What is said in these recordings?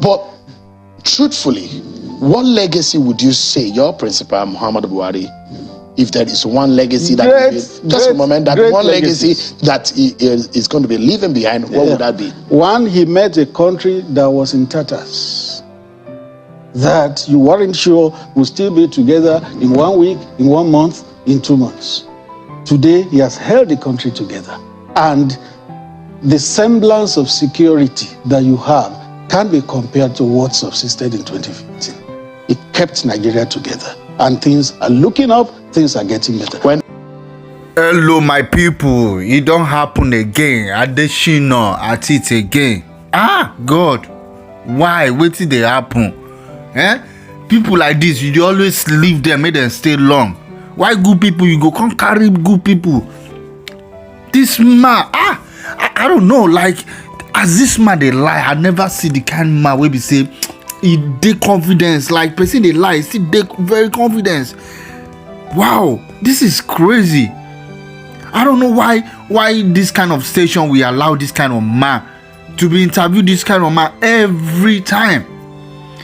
But truthfully, what legacy would you say your principal, Muhammad Buhari, if there is one legacy that one legacy that he is going to be leaving behind, what would that be? One, he made a country that was in tatters, that you weren't sure would still be together in 1 week, in 1 month, in 2 months. Today, he has held the country together. And the semblance of security that you have can't be compared to what subsisted in 2015. It kept Nigeria together. And things are looking up, things are getting better. Hello, my people. It don't happen again. Adesina at it again. Ah, God. Why? Wait till they happen. People like this, you always leave them, make them stay long. Why good people? You go come carry good people. This man, I don't know. Like, as this man they lie, I never see the kind of man where we say he dey confidence. Like person they lie, still dey very confidence. Wow, this is crazy. I don't know why this kind of station we allow this kind of man to be interviewed. This kind of man every time.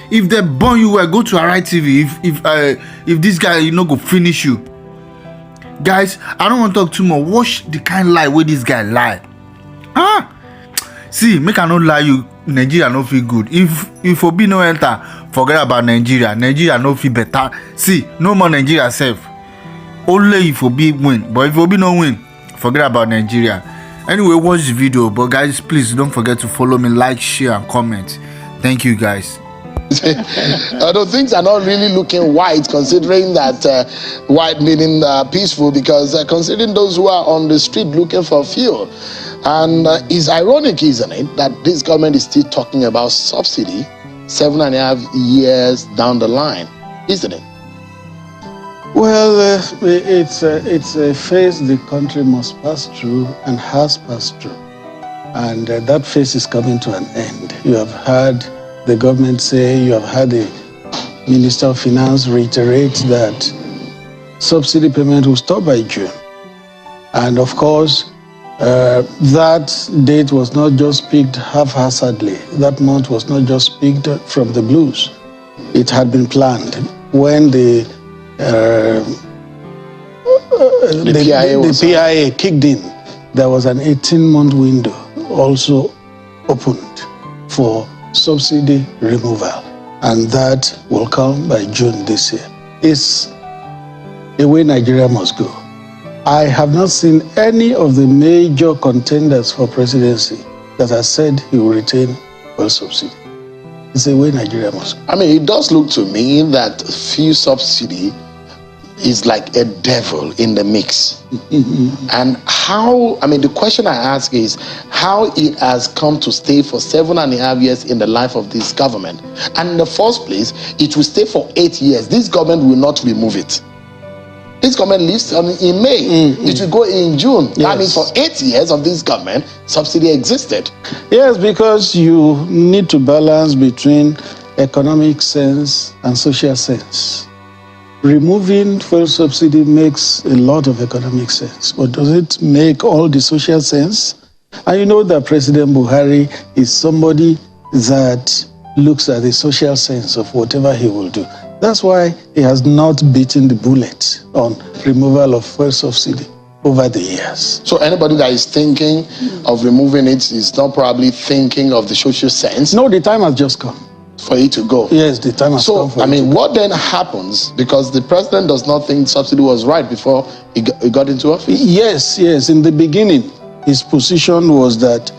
If they burn you, go to Arai TV. If this guy go finish you, guys. I don't want to talk too much. Watch the kind of lie where this guy lie. See, make I not lie you. Nigeria no feel good. If Obi no enter, forget about Nigeria. Nigeria no feel better. See, no more Nigeria safe. Only if Obi win. But if Obi no win, forget about Nigeria. Anyway, watch the video. But guys, please don't forget to follow me, like, share, and comment. Thank you, guys. Although things are not really looking white, considering that white meaning peaceful, because considering those who are on the street looking for fuel. And it's ironic, isn't it, that this government is still talking about subsidy 7.5 years down the line, isn't it? Well, it's a phase the country must pass through and has passed through. And that phase is coming to an end. You have heard the government say, you have had the Minister of Finance reiterate that subsidy payment will stop by June. And of course, that date was not just picked haphazardly. That month was not just picked from the blues. It had been planned. When the PIA kicked in, there was an 18-month window also opened for subsidy removal, and that will come by June this year. It's a way Nigeria must go. I have not seen any of the major contenders for presidency that has said he will retain fuel subsidy. It's a way Nigeria must go. I mean, it does look to me that fuel subsidy is like a devil in the mix. And how, I mean, the question I ask is how it has come to stay for 7.5 years in the life of this government. And in the first place, it will stay for 8 years. This government will not remove it. This government leaves in May. It will go in June. Yes. I mean, for 8 years of this government, subsidy existed. Yes, because you need to balance between economic sense and social sense. Removing fuel subsidy makes a lot of economic sense, but does it make all the social sense? And you know that President Buhari is somebody that looks at the social sense of whatever he will do. That's why he has not beaten the bullet on removal of fuel subsidy over the years. So anybody that is thinking of removing it is not probably thinking of the social sense. No, the time has just come for it to go. Yes, the time has come for I mean, what then happens? Because the president does not think subsidy was right before he got into office. Yes. In the beginning, his position was that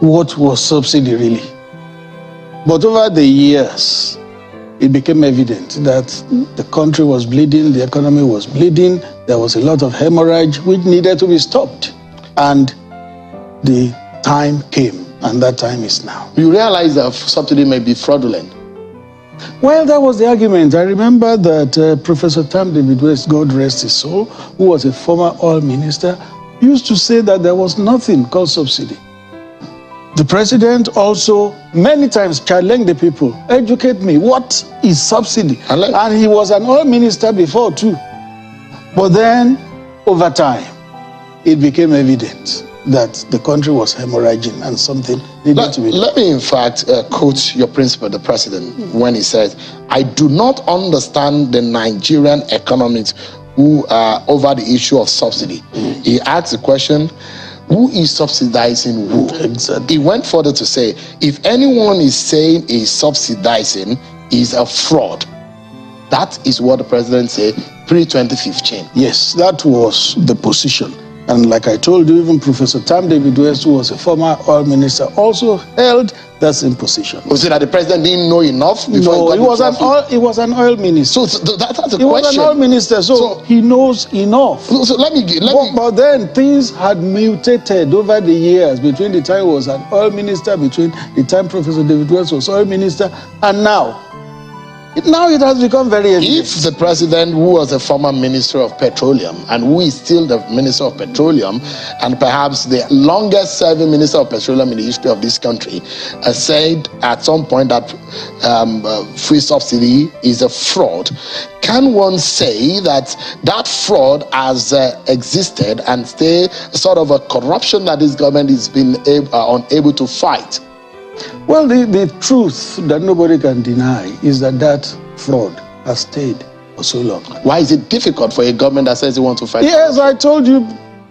what was subsidy really? But over the years, it became evident that the country was bleeding, the economy was bleeding, there was a lot of hemorrhage which needed to be stopped. And the time came, and that time is now. You realize that subsidy may be fraudulent. Well, that was the argument. I remember that Professor Tam David West, God rest his soul, who was a former oil minister, used to say that there was nothing called subsidy. The president also many times challenged the people, educate me, what is subsidy? And he was an oil minister before too. But then, over time, it became evident that the country was hemorrhaging and something needed to be done. Let me, in fact, quote your principal, the president, when he says, "I do not understand the Nigerian economists who are over the issue of subsidy." He asked the question, who is subsidizing who? Exactly. He went further to say, if anyone is saying is subsidizing, is a fraud. That is what the president said pre-2015. Yes, that was the position. And like I told you, even Professor Tam David West, who was a former oil minister, also held that same position. Was it that the president didn't know enough before No, he was an oil minister. So that's the He was question. an oil minister, so he knows enough. So let me But then things had mutated over the years between the time he was an oil minister, between the time Professor David West was oil minister, and now. Now it has become very evident. If the president, who was a former minister of petroleum and who is still the minister of petroleum, and perhaps the longest serving minister of petroleum in the history of this country, said at some point that free subsidy is a fraud, can one say that that fraud has existed and stay sort of a corruption that this government has been unable to fight? Well, the truth that nobody can deny is that fraud has stayed for so long. Why is it difficult for a government that says it wants to fight? Yes, I told you,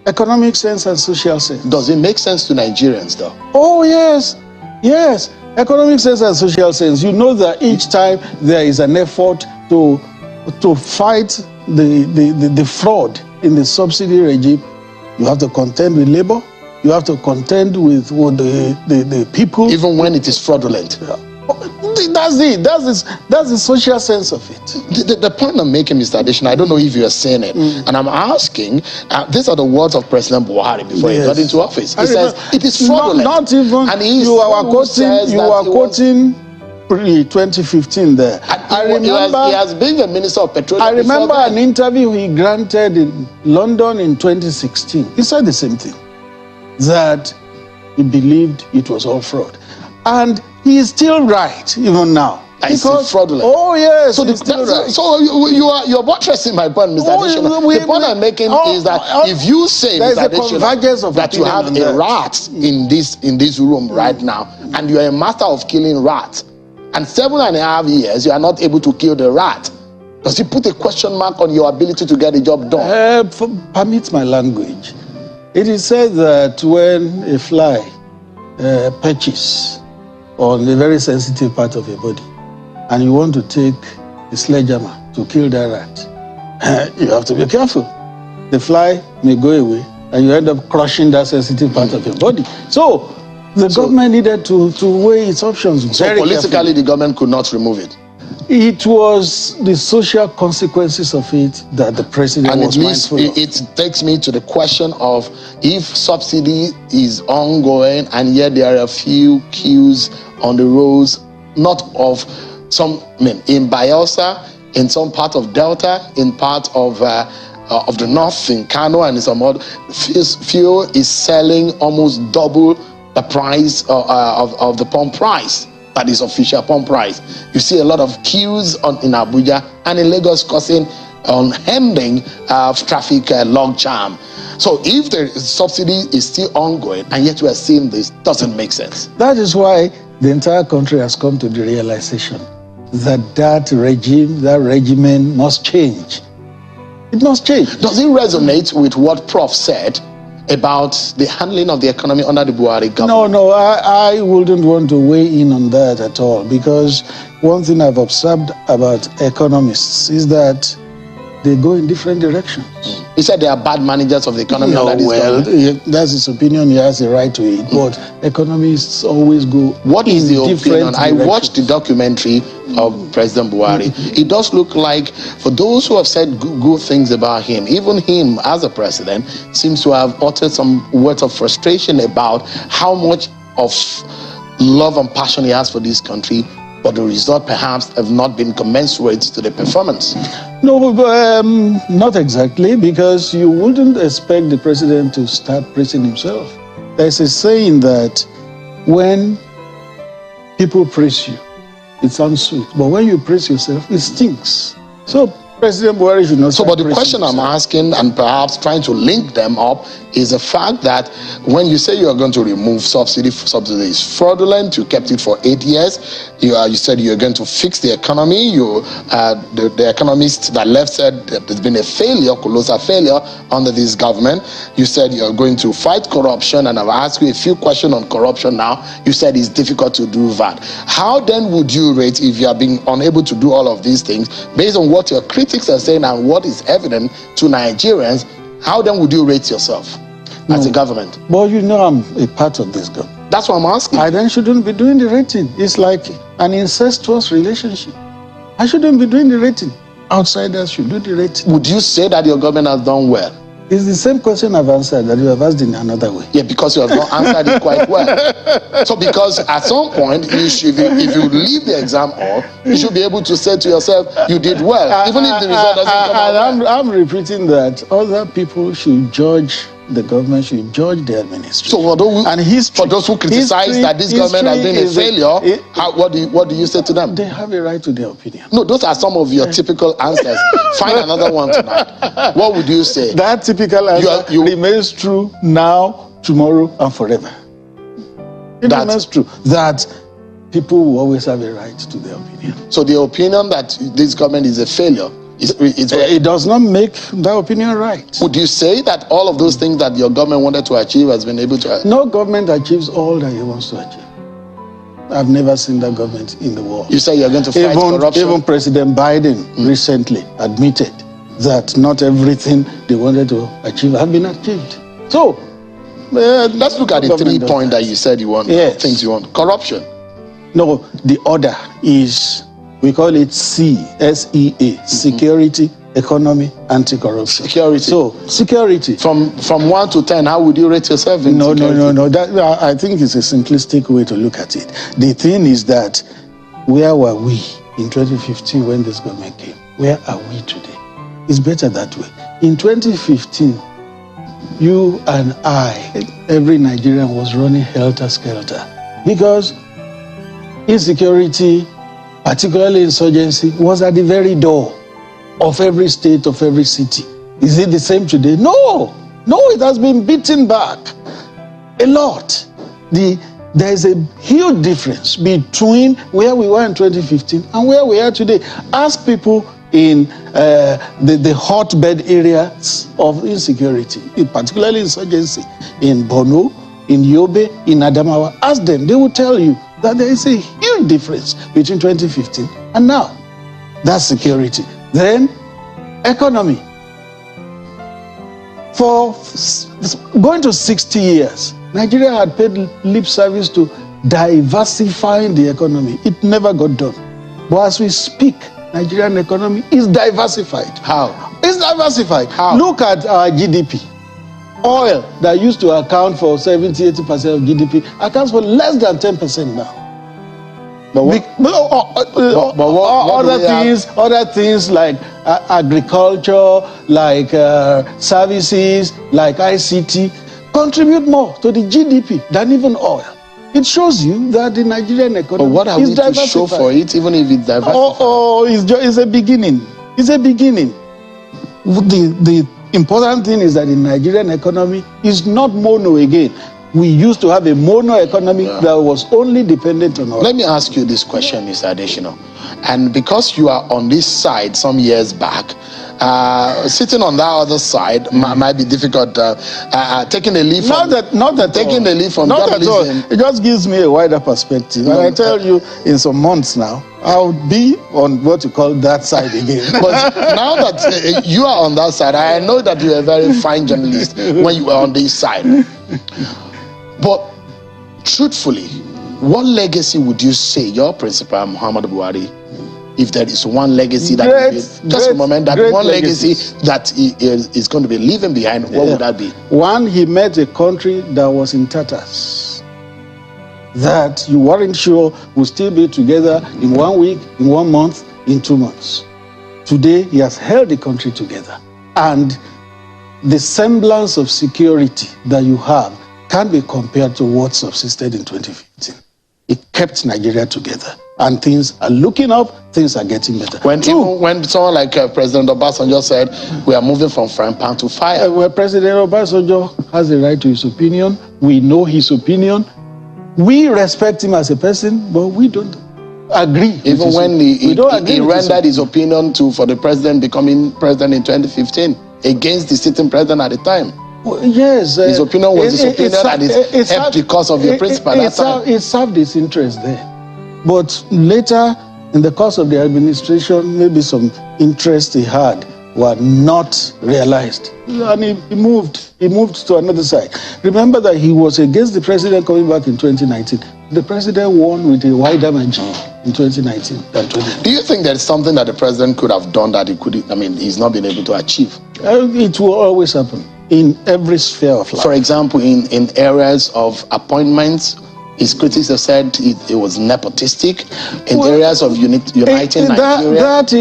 economic sense and social sense. Does it make sense to Nigerians, though? Oh, yes. Yes. Economic sense and social sense. You know that each time there is an effort to fight the fraud in the subsidy regime, you have to contend with labor. You have to contend with the people. Even when it is fraudulent. That's it. That's the social sense of it. The point I'm making, Mr. Adeshina, I don't know if you are saying it, and I'm asking, these are the words of President Buhari before he got into office. He says it is fraudulent. Not even, and you are quoting pre-2015 there. I remember he has been the minister of petroleum. I remember an interview he granted in London in 2016. He said the same thing, that he believed it was all fraud. And he is still right, even now. Because fraudulent. Oh yes. So you're buttressing my point, Mr. Adeshina. The point I'm making is that if you say, Mr. Adeshina, that you have a rat in this room right now, and you are a master of killing rats, and 7.5 years you are not able to kill the rat, does it put a question mark on your ability to get the job done? Permit my language. It is said that when a fly perches on a very sensitive part of your body, and you want to take a sledgehammer to kill that rat, you have to be careful. The fly may go away, and you end up crushing that sensitive part of your body. So the government needed to weigh its options very politically carefully. The government could not remove it. It was the social consequences of it that the president was mindful of. It takes me to the question of, if subsidy is ongoing and yet there are a few queues on the roads, not of some, in Bayelsa, in some part of Delta, in part of the north, in Kano, and in some other, fuel is selling almost double the price of the pump price. That is official pump price. You see a lot of queues in Abuja and in Lagos causing unending traffic log jam. So if the subsidy is still ongoing and yet we are seeing this, doesn't make sense. That is why the entire country has come to the realization that regime, that regimen must change. It must change. Does it resonate with what Prof said about the handling of the economy under the Buhari government? No, I wouldn't want to weigh in on that at all, because one thing I've observed about economists is that they go in different directions. He said they are bad managers of the economy under this government. That's his opinion. He has a right to it. But economists always go. What is the opinion? Directions. I watched the documentary of President Buhari. It does look like, for those who have said good things about him, even him as a president seems to have uttered some words of frustration about how much of love and passion he has for this country, but the result perhaps have not been commensurate to the performance. No, not exactly, because you wouldn't expect the president to start praising himself. There's a saying that when people praise you, it sounds sweet, but when you praise yourself, it stinks. So President Buhari should not. So, but the question I'm asking, and perhaps trying to link them up, is the fact that when you say you are going to remove subsidy is fraudulent. You kept it for 8 years. You said you're going to fix the economy. The economists that left said that there's been a failure, colossal failure under this government. You said you're going to fight corruption, and I've asked you a few questions on corruption now. You said it's difficult to do that. How then would you rate, if you are being unable to do all of these things, based on what your critics are saying and what is evident to Nigerians? How then would you rate yourself as a government? Well, you know I'm a part of this government. That's what I'm asking. I then shouldn't be doing the rating. It's like an incestuous relationship. I shouldn't be doing the rating. Outsiders should do the rating. Would you say that your government has done well? It's the same question I've answered that you have asked in another way. Yeah, because you have not answered it quite well. So because at some point, if you leave the exam hall, you should be able to say to yourself, you did well, even if the result doesn't come out well. I'm repeating that other people should judge the government, should judge the administration. So for those who criticize that this government has been a failure, what do you say to them? They have a right to their opinion. No, those are some of your typical answers. Find another one tonight. What would you say? That typical answer remains true now, tomorrow, and forever. It remains true that people will always have a right to their opinion. So the opinion that this government is a failure, it does not make that opinion right. Would you say that all of those things that your government wanted to achieve has been able to? No government achieves all that it wants to achieve. I've never seen that government in the world. You say you're going to fight corruption? Even President Biden recently admitted that not everything they wanted to achieve have been achieved. So, let's look at the 3 points that you said you want, things you want. Corruption. No, the order is, we call it SEA, security, economy, anti-corruption. Security. So, security. From 1 to 10, how would you rate yourself in security? No. That, I think it's a simplistic way to look at it. The thing is that, where were we in 2015 when this government came? Where are we today? It's better that way. In 2015, you and I, every Nigerian was running helter-skelter because insecurity, particularly insurgency, was at the very door of every state, of every city. Is it the same today? No, it has been beaten back a lot. There is a huge difference between where we were in 2015 and where we are today. Ask people in the hotbed areas of insecurity, particularly insurgency, in Borno, in Yobe, in Adamawa. Ask them, they will tell you that there is a huge difference between 2015 and now. That's security. Then, economy. For going to 60 years, Nigeria had paid lip service to diversifying the economy. It never got done. But as we speak, Nigerian economy is diversified. How? It's diversified. How? Look at our GDP. Oil that used to account for 70-80% of GDP accounts for less than 10% now. Other things like agriculture, like services, like ICT, contribute more to the GDP than even oil. It shows you that the Nigerian economy what are is we to diversified. show for it, even if it's diversified? It's a beginning. It's a beginning. The important thing is that the Nigerian economy is not mono again. We used to have a mono economy that was only dependent on oil. Let me ask you this question, Mr. Adeshina. And because you are on this side some years back, sitting on that other side might be difficult. Taking a leave from journalism. It just gives me a wider perspective. And I tell you, in some months now, I'll be on what you call that side again. But now that you are on that side, I know that you're a very fine journalist when you are on this side. But truthfully, what legacy would you say your principal, Muhammad Buhari, if there is one legacy that is going to be leaving behind, what would that be? One, he met a country that was in tatters, that you weren't sure would still be together in 1 week, in 1 month, in 2 months. Today, he has held the country together. And the semblance of security that you have can be compared to what subsisted in 2015. It kept Nigeria together. And things are looking up, things are getting better. When someone like President Obasanjo said, we are moving from frying pan to fire. Well, President Obasanjo has the right to his opinion. We know his opinion. We respect him as a person, but we don't agree. Even when he rendered his opinion for the president becoming president in 2015 against the sitting president at the time. Well, yes. His opinion was his opinion, and it helped because of your principle at that time. It served its interest there. But later, in the course of the administration, maybe some interest he had were not realized. And he moved to another side. Remember that he was against the president coming back in 2019. The president won with a wider margin in 2019 than 2019. Do you think there's something that the president could have done that he's not been able to achieve? It will always happen in every sphere of life. For example, in areas of appointments, his critics have said it was nepotistic. In areas of uniting Nigeria. That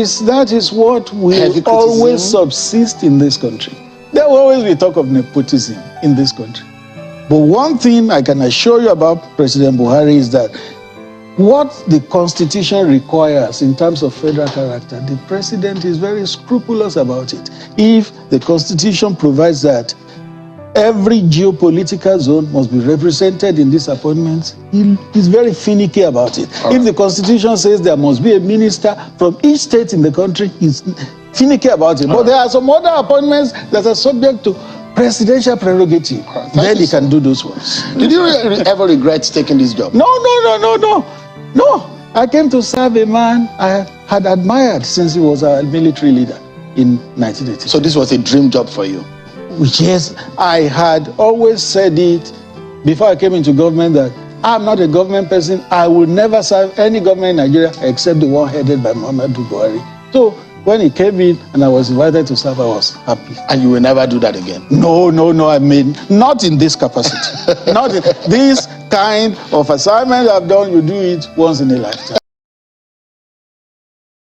is what will always subsist in this country. There will always be talk of nepotism in this country. But one thing I can assure you about President Buhari is that what the Constitution requires in terms of federal character, the president is very scrupulous about it. If the Constitution provides that every geopolitical zone must be represented in these appointments, he's very finicky about it. If the Constitution says there must be a minister from each state in the country, he's finicky about it. But there are some other appointments that are subject to presidential prerogative. Then he can do those ones. Did you ever regret taking this job? No. I came to serve a man I had admired since he was a military leader in 1980. So this was a dream job for you? Yes, I had always said it before I came into government that I'm not a government person. I will never serve any government in Nigeria except the one headed by Muhammadu Buhari. So when he came in and I was invited to serve, I was happy. And you will never do that again? No. I mean, not in this capacity. Not in this kind of assignment I've done. You do it once in a lifetime.